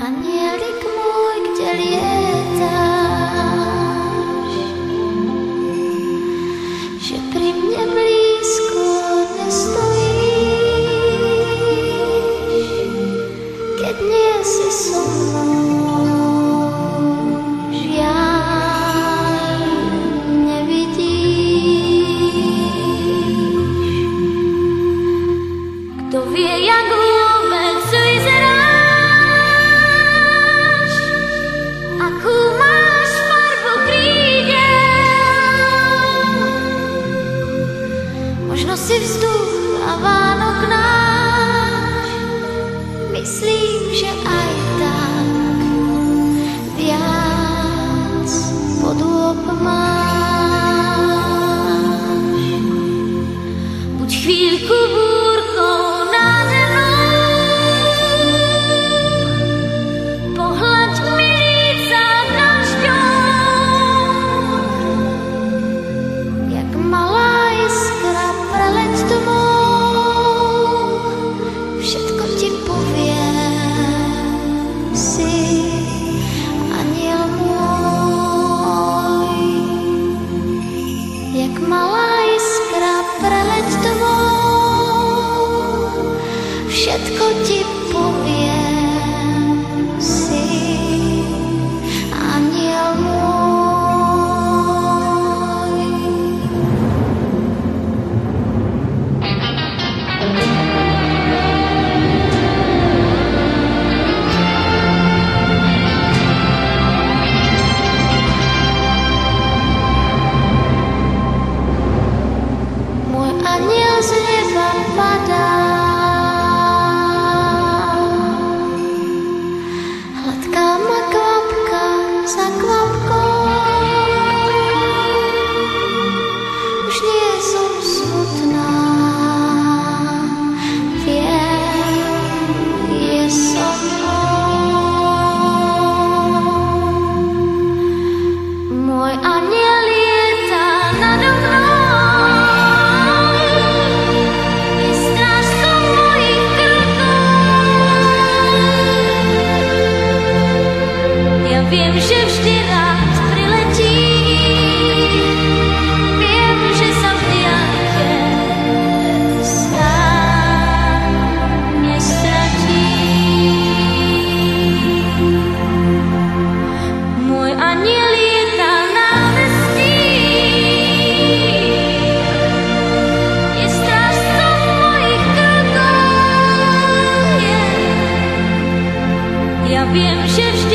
Anielik môj, kde lietáš, že pri mne blízko nestojíš, keď nie si so mnou, žiaľ nevidíš. Kto vie, jak vôbec vyzeráš, akú máš farbu krídel, možno si vzduch a Vánok náš, myslím, že aj tak viac podôb máš. Buď chvíľku búrkou nade mnou, pohľaď mi líca dažďom, jak malá iskra preleď domov, všetko ti poviem, si aniel môj. Jak malá iskra preleď domov, všetko ti poviem, si aniel môj. Môj aniel z neba padá, hladká ma kvapka za kvapkou, už nie som smutná, viem, je so mnou. Môj aniel lieta nado mnou, je strážcom mojich krokov. Ja viem, že vždy rád priletí, viem, že sa v diaľke sám nestratí. Môj aniel lieta námestí, je strážcom mojich krokov. Ja viem, že vždy